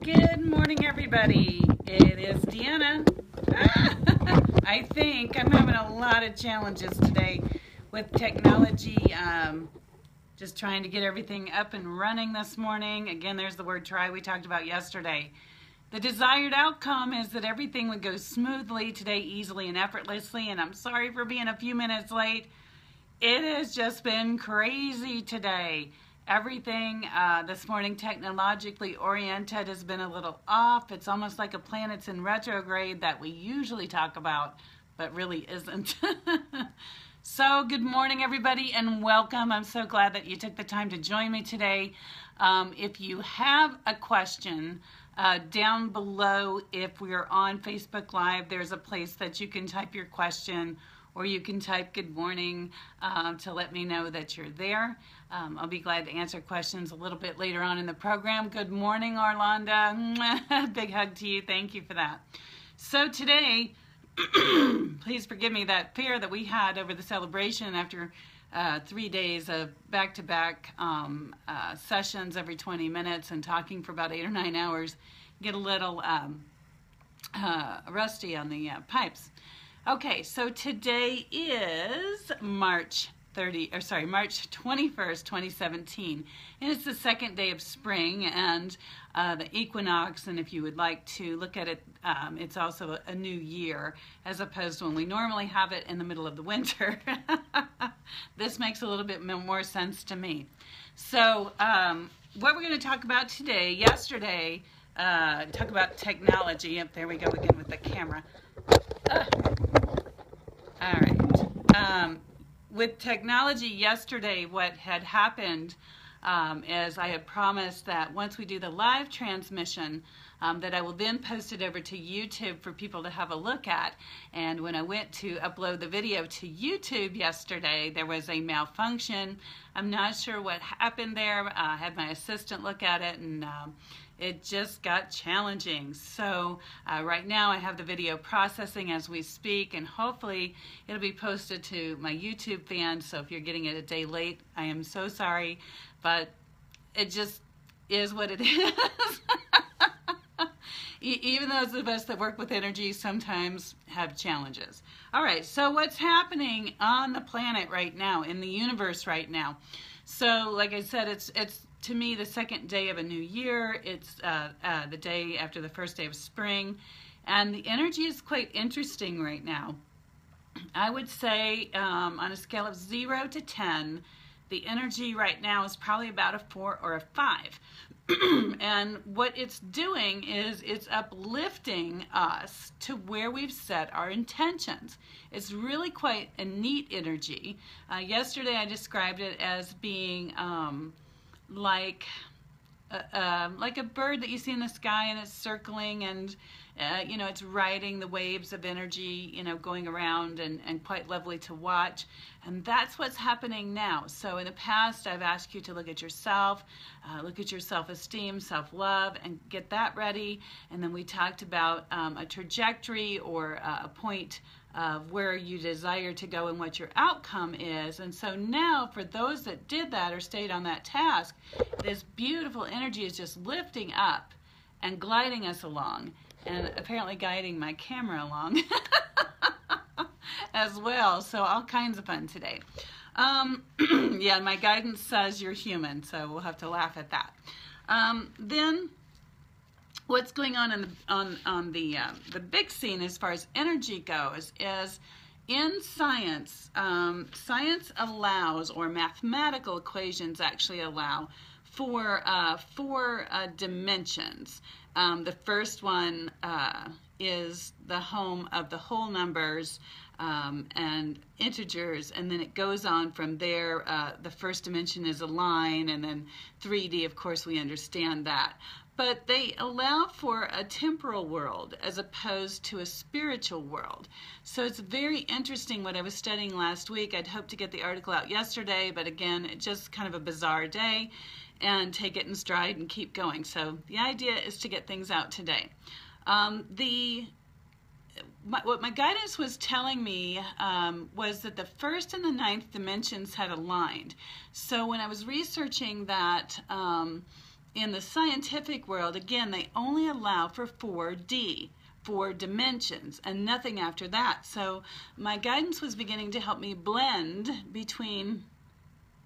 Good morning, everybody. It is Deanna. I think I'm having a lot of challenges today with technology. Just trying to get everything up and running this morning. Again, there's the word try we talked about yesterday. The desired outcome is that everything would go smoothly today, easily and effortlessly, and I'm sorry for being a few minutes late. It has just been crazy today. Everything this morning technologically oriented has been a little off. It's almost like a planet's in retrograde that we usually talk about, but really isn't. So good morning, everybody, and welcome. I'm so glad that you took the time to join me today. If you have a question, down below, if we're on Facebook Live, there's a place that you can type your question, or you can type good morning to let me know that you're there. I'll be glad to answer questions a little bit later on in the program. Good morning, Orlando. Big hug to you. Thank you for that. So today, please forgive me, that fear that we had over the celebration after 3 days of back-to-back sessions every 20 minutes and talking for about 8 or 9 hours, get a little rusty on the pipes. Okay, so today is March 21st, 2017, and it's the second day of spring and the equinox, and if you would like to look at it, it's also a new year as opposed to when we normally have it in the middle of the winter. This makes a little bit more sense to me. So what we're going to talk about today, yesterday, talk about technology. Yep, there we go again with the camera. All right. With technology yesterday, what had happened is I had promised that once we do the live transmission, that I will then post it over to YouTube for people to have a look at. And when I went to upload the video to YouTube yesterday, there was a malfunction. I'm not sure what happened there. I had my assistant look at it, and it just got challenging. So right now I have the video processing as we speak, and hopefully it'll be posted to my YouTube fans. So if you're getting it a day late, I am so sorry, but it just is what it is. Even those of us that work with energy sometimes have challenges. All right, so what's happening on the planet right now, in the universe right now? So like I said, it's to me the second day of a new year. It's the day after the first day of spring, and the energy is quite interesting right now. I would say on a scale of 0 to 10, the energy right now is probably about a 4 or a 5. And what it's doing is it's uplifting us to where we've set our intentions. It's really quite a neat energy. Yesterday I described it as being like a bird that you see in the sky, and it's circling, and you know, it's riding the waves of energy, you know, going around, and quite lovely to watch. And that's what's happening now. So in the past, I've asked you to look at yourself, look at your self-esteem, self-love, and get that ready. And then we talked about a trajectory or a point of where you desire to go and what your outcome is. And so now, for those that did that or stayed on that task, this beautiful energy is just lifting up and gliding us along, and apparently guiding my camera along as well. So all kinds of fun today. Yeah, my guidance says you're human, so we'll have to laugh at that. Then what's going on the big scene as far as energy goes is in science. Science allows, or mathematical equations actually allow, for 4 dimensions. The first one is the home of the whole numbers and integers, and then it goes on from there. The first dimension is a line, and then 3D, of course, we understand that. But they allow for a temporal world as opposed to a spiritual world. So it's very interesting what I was studying last week. I'd hoped to get the article out yesterday, but again, it's just kind of a bizarre day, and take it in stride and keep going. So the idea is to get things out today. What my guidance was telling me was that the first and the 9th dimensions had aligned. So when I was researching that, in the scientific world, again, they only allow for 4D, 4 dimensions, and nothing after that. So my guidance was beginning to help me blend between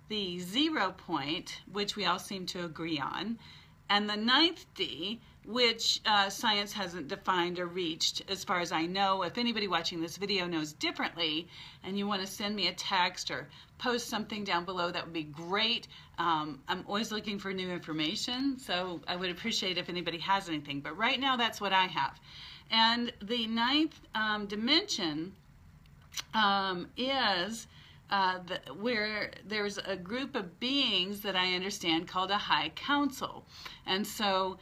the 0 point, which we all seem to agree on, and the 9th D, which science hasn't defined or reached as far as I know. If anybody watching this video knows differently and you want to send me a text or post something down below, that would be great. I'm always looking for new information, so I would appreciate if anybody has anything. But right now, that's what I have. And the 9th dimension is where there's a group of beings that I understand called a high council. And so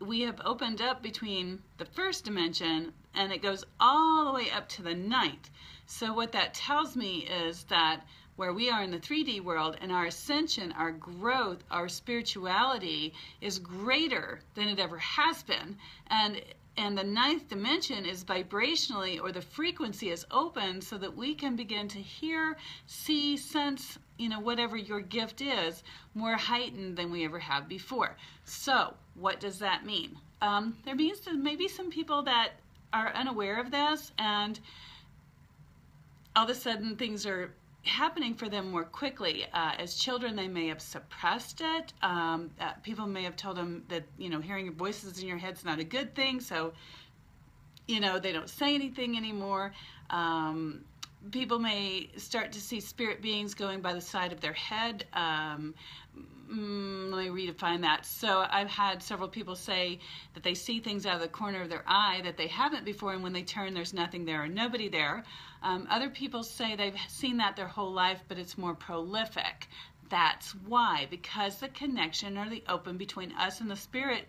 we have opened up between the 1st dimension and it goes all the way up to the 9th. So what that tells me is that where we are in the 3D world and our ascension, our growth, our spirituality is greater than it ever has been. And the 9th dimension is vibrationally, or the frequency is open so that we can begin to hear, see, sense, whatever your gift is, more heightened than we ever have before. So what does that mean? There means that maybe some people that are unaware of this and all of a sudden things are happening for them more quickly. As children, they may have suppressed it. People may have told them that, hearing your voices in your head's not a good thing, so, they don't say anything anymore. People may start to see spirit beings going by the side of their head. Let me redefine that. So I've had several people say that they see things out of the corner of their eye that they haven't before, and when they turn, there's nothing there or nobody there. Other people say they've seen that their whole life, but it's more prolific. That's why, because the connection or the open between us and the spirit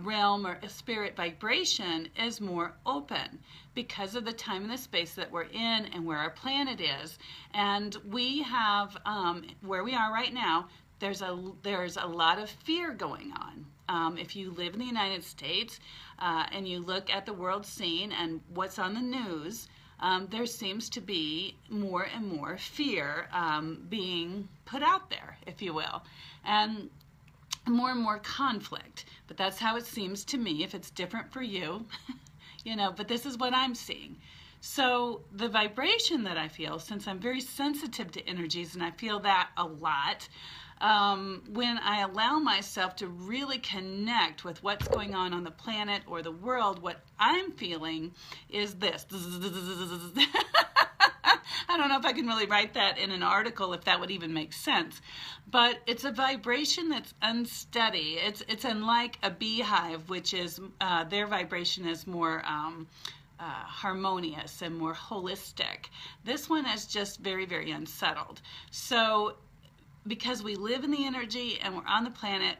realm or spirit vibration is more open because of the time and the space that we're in and where our planet is. And we have, where we are right now, there's a lot of fear going on. If you live in the United States and you look at the world scene and what's on the news, there seems to be more and more fear being put out there, if you will, and more conflict. But that's how it seems to me. If it's different for you, but this is what I'm seeing. So the vibration that I feel, since I'm very sensitive to energies and I feel that a lot, when I allow myself to really connect with what's going on the planet or the world, what I'm feeling is this. I don't know if I can really write that in an article, if that would even make sense. But it's a vibration that's unsteady. It's unlike a beehive, which is, their vibration is more harmonious and more holistic. This one is just very, very unsettled. So because we live in the energy and we're on the planet,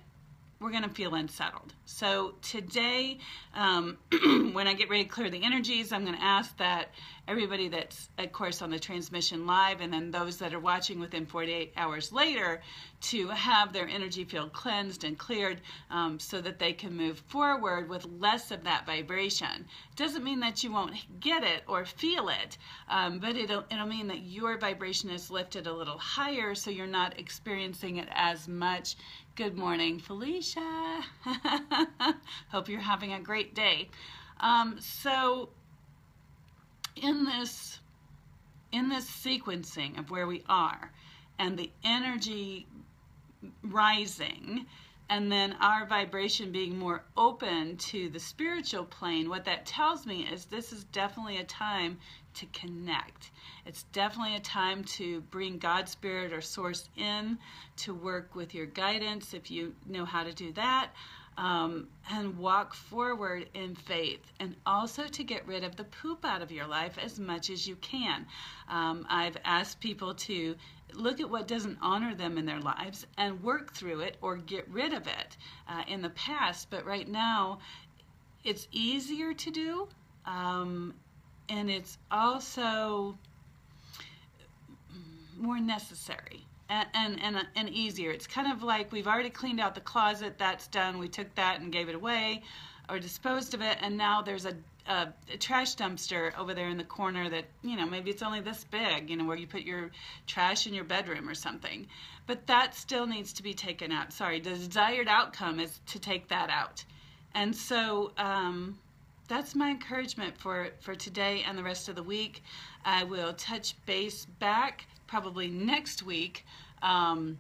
we're going to feel unsettled. So today, when I get ready to clear the energies, I'm going to ask that everybody that's, of course, on the transmission live, and then those that are watching within 48 hours later, to have their energy field cleansed and cleared so that they can move forward with less of that vibration. It doesn't mean that you won't get it or feel it, but it'll mean that your vibration is lifted a little higher so you're not experiencing it as much. Good morning, Felicia. Hope you're having a great day. So in this sequencing of where we are and the energy rising and then our vibration being more open to the spiritual plane, what that tells me is this is definitely a time to connect. It's definitely a time to bring God, Spirit, or Source in to work with your guidance if you know how to do that, and walk forward in faith, and also to get rid of the poop out of your life as much as you can. I've asked people to look at what doesn't honor them in their lives and work through it or get rid of it in the past, but right now it's easier to do, and it's also more necessary and easier. It's kind of like we've already cleaned out the closet, that's done, we took that and gave it away, or disposed of it, and now there's a trash dumpster over there in the corner that, you know, maybe it's only this big, you know, where you put your trash in your bedroom or something. But that still needs to be taken out. Sorry, the desired outcome is to take that out. And so that's my encouragement for today and the rest of the week. I will touch base back probably next week, and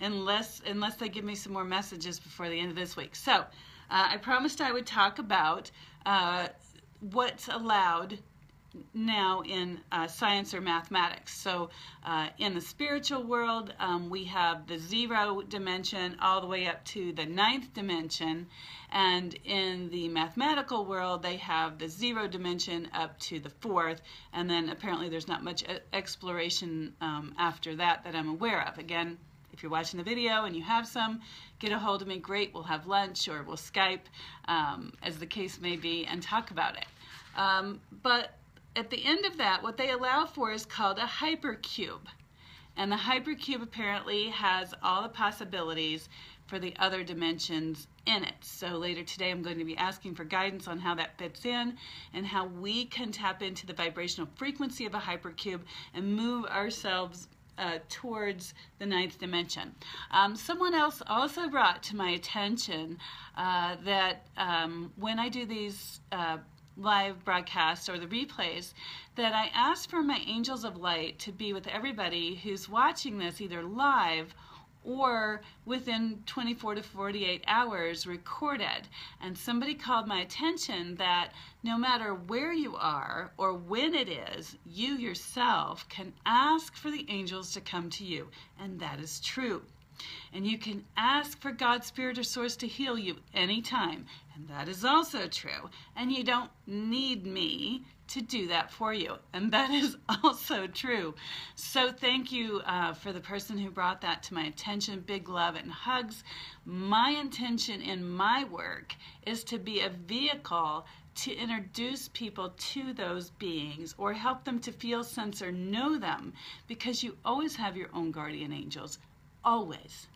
unless they give me some more messages before the end of this week. So I promised I would talk about what's allowed now in science or mathematics. So in the spiritual world, we have the 0 dimension all the way up to the 9th dimension, and in the mathematical world they have the 0 dimension up to the 4th, and then apparently there's not much exploration after that I'm aware of. Again, if you're watching the video and you have some, get a hold of me. Great, we'll have lunch or we'll Skype, as the case may be, and talk about it. But at the end of that, what they allow for is called a hypercube. And the hypercube apparently has all the possibilities for the other dimensions in it. So later today I'm going to be asking for guidance on how that fits in and how we can tap into the vibrational frequency of a hypercube and move ourselves towards the 9th dimension. Someone else also brought to my attention that when I do these live broadcasts or the replays, that I ask for my angels of light to be with everybody who's watching this either live or within 24 to 48 hours recorded. And somebody called my attention that no matter where you are or when it is, you yourself can ask for the angels to come to you. And that is true. And you can ask for God's Spirit or Source to heal you anytime. And that is also true. And you don't need me to do that for you. And that is also true. So thank you for the person who brought that to my attention. Big love and hugs. My intention in my work is to be a vehicle to introduce people to those beings or help them to feel, sense, or know them, because you always have your own guardian angels. Always.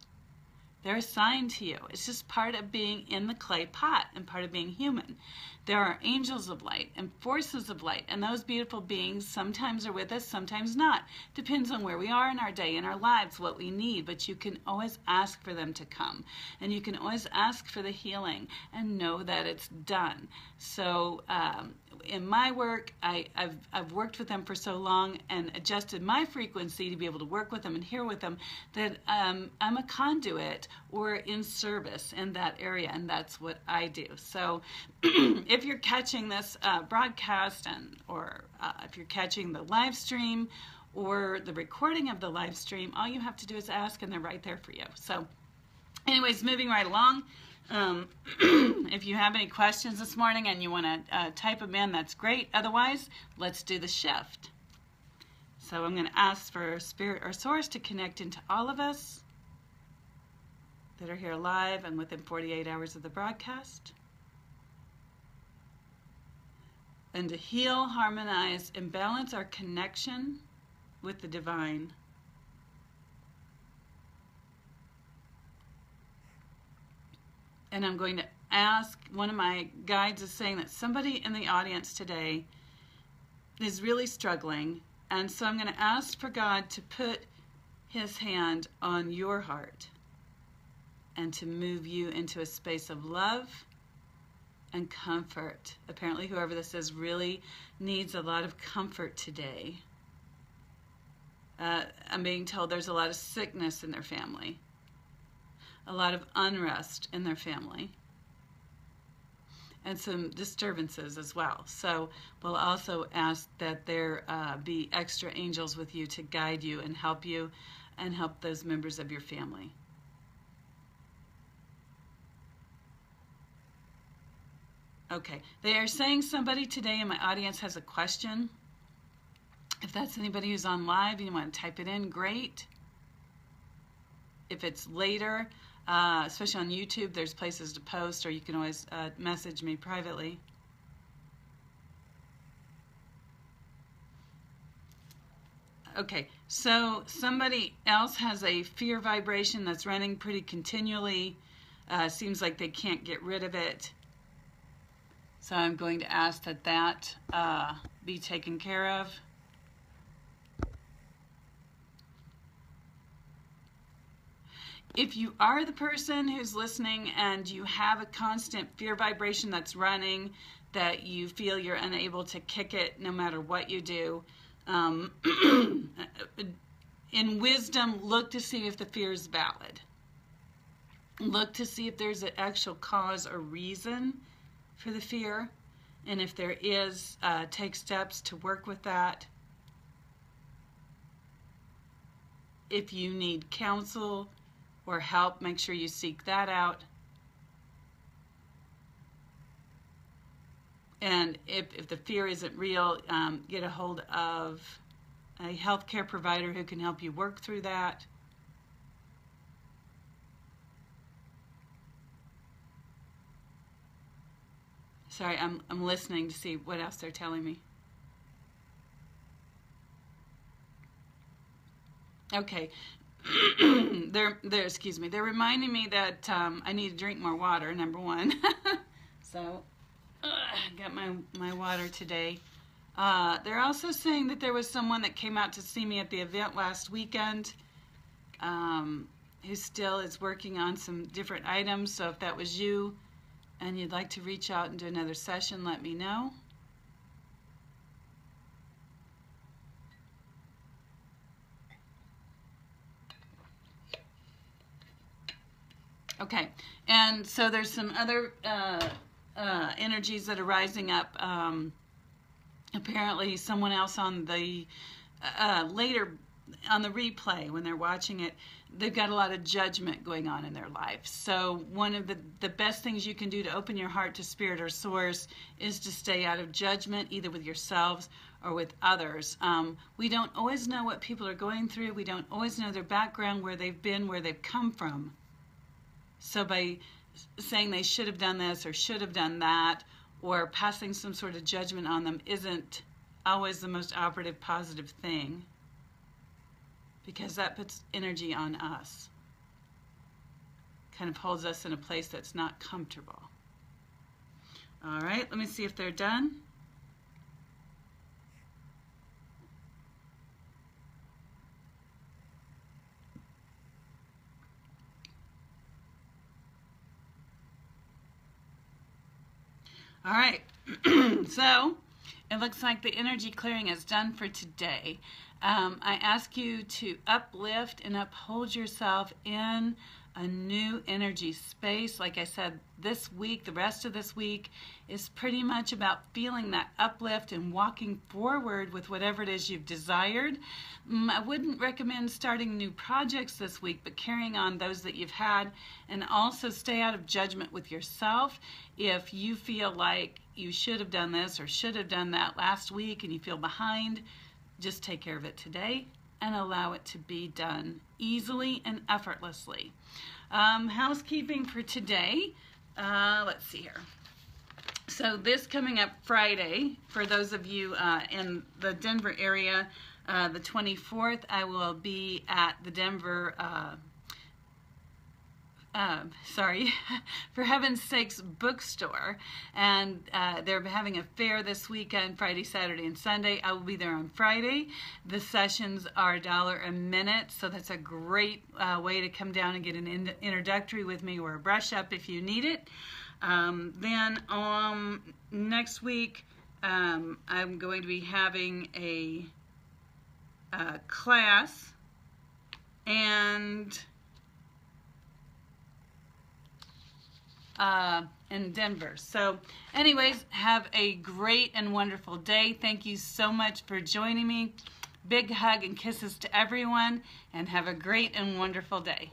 They're assigned to you. It's just part of being in the clay pot and part of being human. There are angels of light and forces of light, and those beautiful beings sometimes are with us, sometimes not. Depends on where we are in our day, in our lives, what we need, but you can always ask for them to come, and you can always ask for the healing and know that it's done. So in my work, I've worked with them for so long and adjusted my frequency to be able to work with them and hear with them that I'm a conduit or in service in that area, and that's what I do. So if you're catching this broadcast or if you're catching the live stream or the recording of the live stream, all you have to do is ask and they're right there for you. So anyways, moving right along. If you have any questions this morning and you want to type them in, that's great. Otherwise, let's do the shift. So I'm going to ask for Spirit or Source to connect into all of us that are here live and within 48 hours of the broadcast, and to heal, harmonize, and balance our connection with the divine. And I'm going to ask, one of my guides is saying that somebody in the audience today is really struggling, and so I'm going to ask for God to put his hand on your heart and to move you into a space of love and comfort. Apparently whoever this is really needs a lot of comfort today. I'm being told there's a lot of sickness in their family, a lot of unrest in their family, and some disturbances as well. So we'll also ask that there be extra angels with you to guide you and help those members of your family. Okay, they are saying somebody today in my audience has a question. If that's anybody who's on live and you want to type it in, great. If it's later, especially on YouTube, there's places to post, or you can always message me privately. Okay, so somebody else has a fear vibration that's running pretty continually Seems like they can't get rid of it. So I'm going to ask that that be taken care of. If you are the person who's listening and you have a constant fear vibration that's running, that you feel you're unable to kick it no matter what you do, in wisdom, look to see if the fear is valid. Look to see if there's an actual cause or reason for the fear. And if there is, take steps to work with that. If you need counsel or help, make sure you seek that out. And if the fear isn't real, get a hold of a healthcare provider who can help you work through that. Sorry, I'm listening to see what else they're telling me. Okay. Excuse me. They're reminding me that I need to drink more water, number one. So, I got my water today. They're also saying that there was someone that came out to see me at the event last weekend who still is working on some different items. So if that was you and you'd like to reach out and do another session, let me know. Okay, and so there's some other energies that are rising up. Apparently someone else on the later on the replay, when they're watching it, they've got a lot of judgment going on in their life. So one of the best things you can do to open your heart to spirit or source is to stay out of judgment, either with yourselves or with others. We don't always know what people are going through. We don't always know their background, where they've been, where they've come from. So by saying they should have done this or should have done that, or passing some sort of judgment on them, isn't always the most operative positive thing, because that puts energy on us. Kind of holds us in a place that's not comfortable. All right, let me see if they're done. All right, so it looks like the energy clearing is done for today. I ask you to uplift and uphold yourself in a new energy space. Like I said, this week, the rest of this week is pretty much about feeling that uplift and walking forward with whatever it is you've desired. I wouldn't recommend starting new projects this week, but carrying on those that you've had, and also stay out of judgment with yourself. If you feel like you should have done this or should have done that last week and you feel behind, just take care of it today and allow it to be done easily and effortlessly. Housekeeping for today. Let's see here. So this coming up Friday, for those of you in the Denver area, the 24th, I will be at the Denver, for heaven's sakes, bookstore, and they're having a fair this weekend, Friday, Saturday, and Sunday. I will be there on Friday. The sessions are $1 a minute, so that's a great way to come down and get an introductory with me, or a brush up if you need it. Then next week, I'm going to be having a class, and in Denver. So anyways, have a great and wonderful day. Thank you so much for joining me. Big hug and kisses to everyone, and have a great and wonderful day.